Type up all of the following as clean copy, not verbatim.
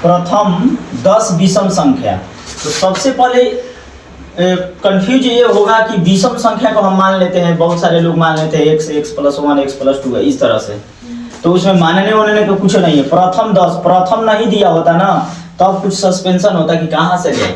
प्रथम 10 विषम संख्या। तो सबसे पहले कंफ्यूज ये होगा कि विषम संख्या को हम मान लेते हैं, बहुत सारे लोग मान लेते हैं x + 1 x + 2 है इस तरह से, तो उसमें मानने वानने को कुछ नहीं है। प्रथम 10, प्रथम नहीं दिया होता ना तब कुछ सस्पेंशन होता कि कहाँ से ले,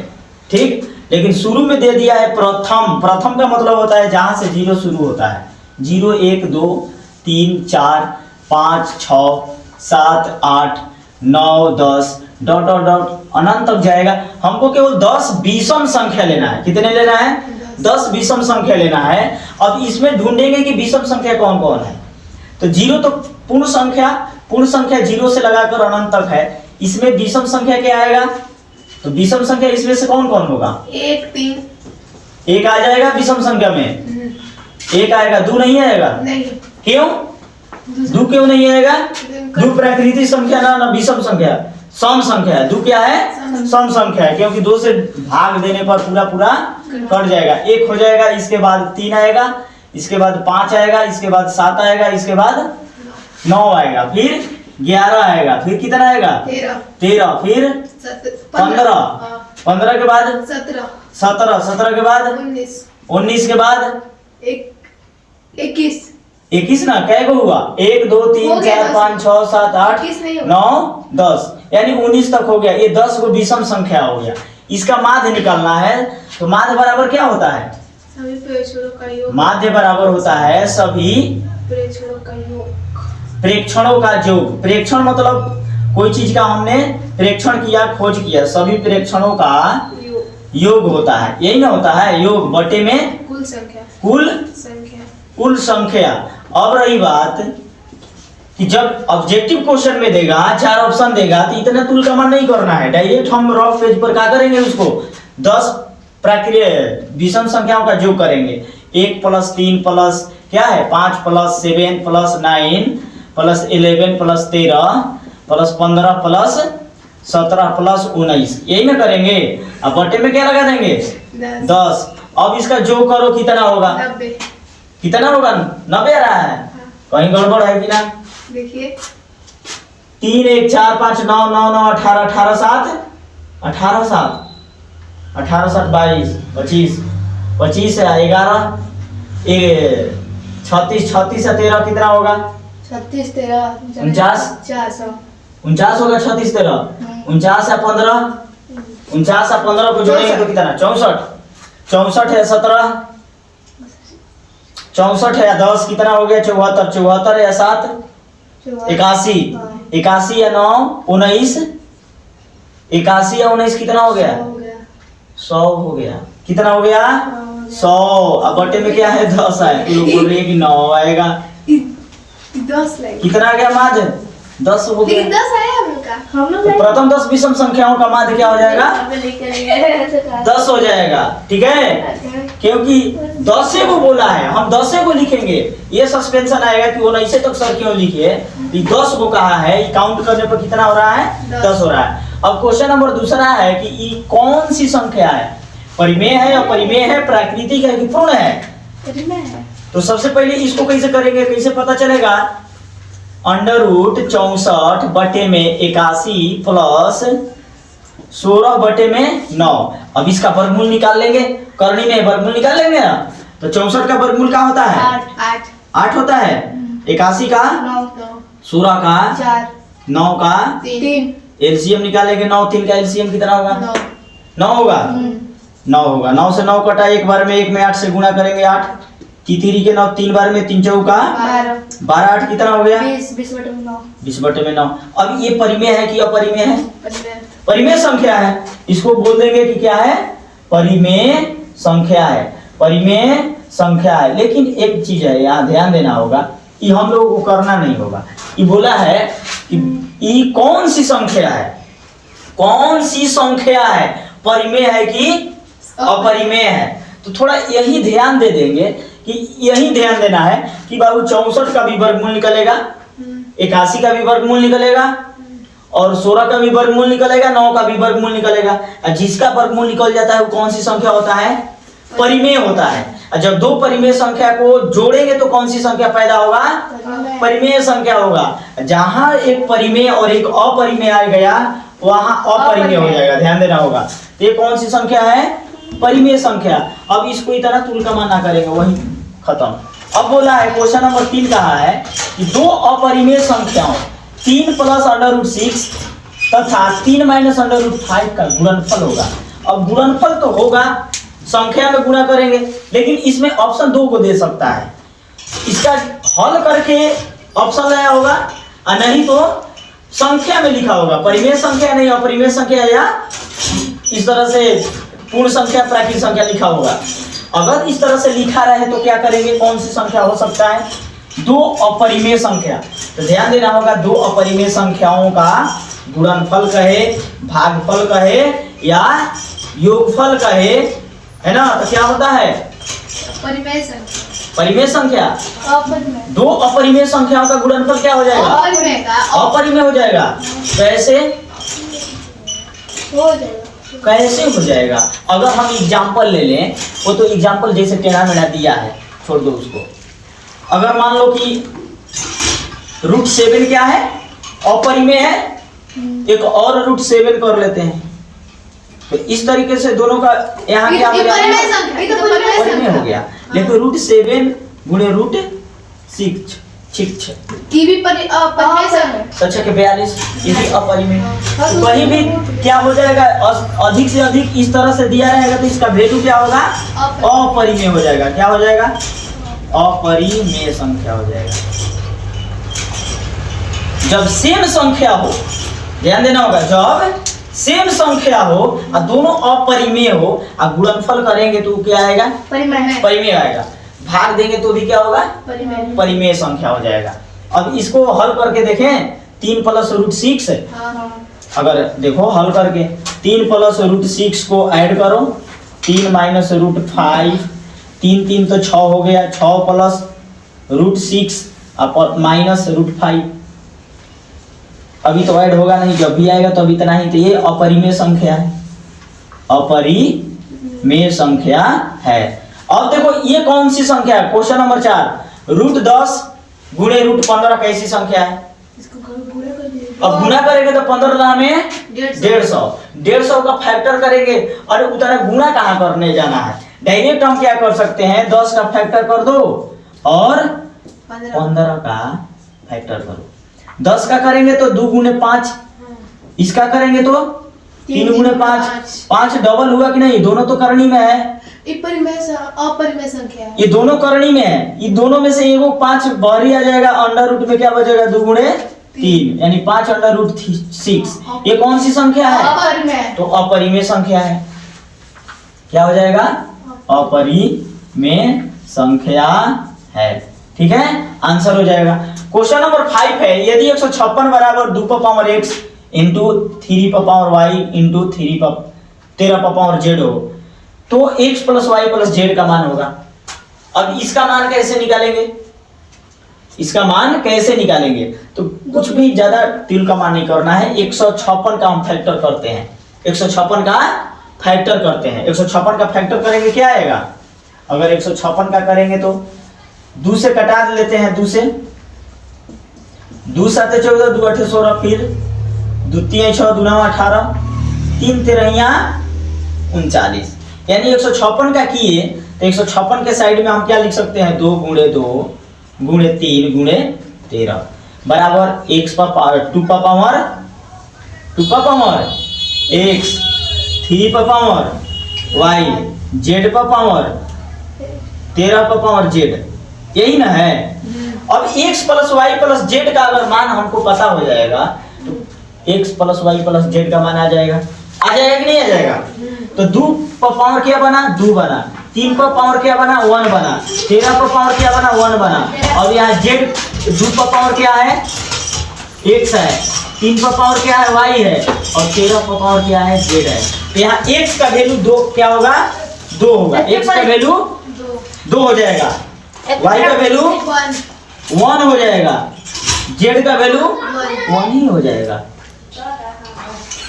ठीक, लेकिन शुरू में दे दिया है प्रथम। प्रथम का मतलब होता है जहाँ से 0 शुरू होता है, 0 1 2 3 4 5 6 7 8 9 10 डॉट डॉट डॉट अनंत तक जाएगा। हमको केवल 10 विषम संख्या लेना है। कितने लेना है? 10 विषम संख्या लेना है। अब इसमें ढूंढेंगे कि विषम संख्या कौन कौन है। तो 0 तो पूर्ण संख्या 0 से लगाकर अनंत तक है। इसमें विषम संख्या क्या आएगा? तो विषम संख्या इसमें से कौन कौन होगा? 1 3 1 आ जाएगा विषम संख्या में, 1 आएगा, 2 नहीं आएगा। नहीं, क्यों 2 क्यों नहीं आएगा? 2 प्राकृतिक संख्या ना विषम संख्या, सम संख्या है। 2 क्या है? सम संख्या है, क्योंकि 2 से भाग देने पर पूरा कट जाएगा। 1 हो जाएगा, इसके बाद 3 आएगा, इसके बाद 5 आएगा, इसके बाद 7 आएगा, इसके बाद 9 आएगा, फिर 11 आएगा, फिर कितना आएगा? 13, फिर 15 के बाद 17 के बाद 19 के बाद 21 ना, कै को हुआ? 1 2 3 4 5 6 7 8 9 10, यानी 19 तक हो गया। ये 10 को विषम संख्या हो गया। इसका माध्य निकालना है, तो माध्य बराबर क्या होता है? माध्य बराबर होता है सभी प्रेक्षणों का योग। प्रेक्षण मतलब कोई चीज का हमने प्रेक्षण किया, खोज किया, सभी प्रेक्षणों का योग होता है। यही ना होता है, योग बटे में कुल संख्या। अब रही बात कि जब ऑब्जेक्टिव क्वेश्चन में देगा, 4 ऑप्शन देगा, तो इतना तुल कमान नहीं करना है। डायरेक्ट हम रफ पेज पर क्या करेंगे, उसको 10 प्राकृतिक विषम संख्याओं का योग करेंगे। 1 + 3 प्लस क्या है 5 + 7 + 9 + 11 + 13 + 15 + 17 + 19, यही ना करेंगे। अब बटे में क्या लगा देंगे? 10। अब इसका जो करो कितना होगा? 90। कितना होगा? 90 आ रहा है। कहीं गड़बड़ है कि ना? देखिए 3 1 4 5 9 9 9 18 18 7 18 7 18 7 22 25 25 है 11 36 36 से 13 कितना होगा? 36 13 49 49 होगा। 36 13 49 है 15 49 है 15 को जोड़ेंगे तो कितना? 64 64 है 17 64 है 10 कितना हो गया? 74 74 है 7 81 81 है 9 19 81 या 19 कितना हो गया? 100 हो गया। कितना हो गया? 100। अब बटे में क्या है? 10 है। तो लोग बोल रहे हैं कि 9 आएगा। 10 कितना आ गया माध्य? 10 हो गया। 10 आया हम लोग तो प्रथम 10 विषम संख्याओं का माध्य क्या हो जाएगा? 10 हो जाएगा। ठीक है, क्योंकि 10 को बोला है, हम 10 को लिखेंगे। ये सस्पेंशन आएगा कि वो 19 तक सर क्यों लिखे, 10 को कहा है। काउंट करने पर कितना हो रहा है? 10 हो रहा है। अब क्वेश्चन नंबर दूसरा है कि ये कौन सी संख्या है? परिमेय है, अपरिमेय है, प्राकृतिक है कि पूर्ण है? तो सबसे पहले इसको कैसे करेंगे, कैसे पता चलेगा? √64 बटे में 81 प्लस 16 बटे में 9। अब इसका वर्गमूल निकाल लेंगे, करनी में वर्गमूल निकाल लेंगे ना। तो 64 का वर्गमूल क्या होता है? 8 होता है। 81 का 16 का 9 का 3 एलसीएम निकालेंगे। 9 3 का एलसीएम कितना होगा? 9 होगा। 9 होगा। 9 से 9 कटा, एक बार में 1 में 8 से गुणा करेंगे 8 3 के 9 3 बार में 3 चौका 12 8 कितना हो गया? 20 बटे में 9। अब ये परिमेय है कि अपरिमेय है? परिमेय संख्या है। इसको बोल देंगे कि क्या है? परिमेय संख्या है। परिमेय संख्या है। लेकिन एक चीज है, यहाँ ध्यान देना होगा, ये हम लोगों को करना नहीं होगा। ये बोला है कि ये कौन सी संख्या है? कौन सी संख्या है? परिमेय है कि अपरिमेय है? तो थोड़ा यही ध्यान दे देंगे कि यही ध्यान देना है कि बाबू 64 का भी वर्गमूल निकलेगा, 81 का भी वर्गमूल निकलेगा और 16 का भी वर्गमूल निकलेगा, 9 का भी वर्गमूल निकलेगा। जिसका वर्गमूल निकल जाता है वो कौन सी संख्या होता है? परिमेय होता है। और जब दो परिमेय संख्या को जोड़ेंगे तो कौन सी संख्या पैदा होगा? परिमेय संख्या होगा। जहां एक परिमेय और एक अपरिमेय आ गया वहां अपरिमेय हो जाएगा, ध्यान देना होगा। तो ये कौन सी संख्या है? परिमेय संख्या। अब इसको इतना तुलकमा ना करेंगे, वही खत्म। अब बोला है क्वेश्चन नंबर 3 कहा है कि दो अपरिमेय संख्याओं 3 प्लस √6 तथा 3 माइनस √5 का गुणनफल होगा। अब गुणनफल तो होगा, संख्या में गुणा करेंगे, लेकिन इसमें ऑप्शन 2 को दे सकता है। इसका हल करके ऑप्शन लाया होगा और नहीं तो संख्या में लिखा होगा, परिमेय संख्या नहीं अपरिमेय संख्या या इस तरह से पूर्ण संख्या प्राकृत संख्या लिखा होगा। अगर इस तरह से लिखा रहे तो क्या करेंगे? कौन सी संख्या हो सकता है? दो अपरिमेय संख्या। तो ध्यान देना होगा, दो अपरिमेय संख्याओं का गुणनफल कहे, भागफल कहे या योगफल कहे, है ना, तो क्या होता है? परिमेय संख्या। परिमेय संख्या। अपरिमेय। दो अपरिमेय संख्याओं का गुणनफल क्या हो जाएगा? अपरिमेय का अपरिमेय हो जाएगा। कैसे हो जाएगा? कैसे हो जाएगा? अगर हम एग्जाम्पल ले लें, वो तो एग्जाम्पल जैसे टेढ़ा मेढ़ा दिया है, छोड़ दो उसको। अगर मान लो कि √7 क्या है? अपरिमेय है, एक और √7 कर लेते हैं, तो इस तरीके से दोनों का यहाँ क्या हो जाएगा? परिमेय हो गया। लेकिन √7 गुणे √6 की भी अपरिमेय संख्या। अच्छा के 42 ये भी अपरिमेय। तो कहीं भी क्या हो जाएगा? अधिक से अधिक इस तरह से दिया रहेगा तो इसका वैल्यू क्या होगा? अपरिमेय हो जाएगा। क्या हो जाएगा? अपरिमेय संख्या हो जाएगा। जब सेम संख्या हो, ध्यान देना होगा, जब सेम संख्या हो और दोनों अपरिमेय हो और गुणनफल करेंगे तो क्या आएगा? परिमेय आएगा। भाग देंगे तो भी क्या होगा? परिमेय संख्या हो जाएगा। अब इसको हल करके देखें, 3 प्लस √6 अगर देखो हल करके 3 प्लस √6 को ऐड करो, 3 माइनस √5, 3 3 तो 6 हो गया, 6 प्लस √6 माइनस √5। अभी तो ऐड होगा नहीं, जब भी आएगा तो अभी इतना ही। तो ये अपरिमेय संख्या है, अपरिमेय संख्या है। अब देखो ये कौन सी संख्या है? क्वेश्चन नंबर 4, √10 गुणे √15 कैसी संख्या है? अब गुना करेंगे तो 15 में 150 का फैक्टर करेंगे। और उतना गुना कहाँ करने जाना है? डायरेक्ट हम क्या कर सकते हैं? 10 का फैक्टर कर दो और 15 का फैक्टर करो। 10 का करेंगे तो 2 गुणे 5, इसका करेंगे तो 3 गुणे 5। 5 डबल हुआ कि नहीं? दोनों तो करनी में है, अपरिमेय संख्या है। ये दोनों करनी में है। ये दोनों में से एगो 5 बाहरी आ जाएगा, अंडर रूट में क्या बचेगा? 2 गुणे 3 यानी 5 अंडर √6। ये कौन सी संख्या है? अपरिमेय। तो अपरिमेय संख्या है। क्या हो जाएगा? अपरिमेय संख्या है। ठीक है, आंसर हो जाएगा। क्वेश्चन नंबर 5 है, यदि 156 बराबर 2⁻x into 3⁻y into 13⁻z हो तो x plus y plus z का मान होगा। अब इसका मान कैसे निकालेंगे? इसका मान कैसे निकालेंगे? तो कुछ भी ज्यादा तिल का मान नहीं करना है। 156 का हम फैक्टर करते हैं, 156 का फैक्टर करते हैं। 156 का फैक्टर करेंगे क्या आएगा? अगर 156 का करेंगे तो 2 से कटा लेते हैं, 2 से 2 7 14, 2 8 16, फिर 2 3 6, 2 9 18, 3 13 39। यानी 156 का किए तो 156 के साइड में हम क्या लिख सकते हैं? 2 गुणे 2 गुणे 3 गुणे 13 बराबर x पर 2 पर पावर x, 3 पर पावर y, z पर पावर 13 पर पावर z। यही ना है। अब x plus y plus z का अगर मान हमको पता हो जाएगा तो x plus y plus z का मान आ जाएगा कि नहीं आ जाएगा? तो 2 पर पावर क्या बना? 2 बना। 3 पर पावर क्या बना? 1 बना। 13 पर पावर क्या बना? 1 बना। और यहाँ z 2 पर पावर क्या है? x है। 3 पर पावर क्या है? y है। और 13 पर पावर क्या है? z है। तो यहाँ x का वैल्यू 2 क्या होगा? 2 होगा। x का वैल्यू 2 हो जाएगा, y का वैल्यू 1 हो जाएगा, z का वैल्यू 1 ही हो जाएगा।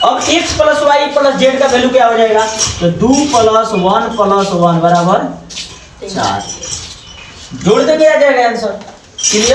अब x plus y plus z का वैल्यू क्या हो जाएगा? तो 2 + 1 + 1 बराबर 4। जोड़ देंगे, आ जाएगा आंसर। क्लियर?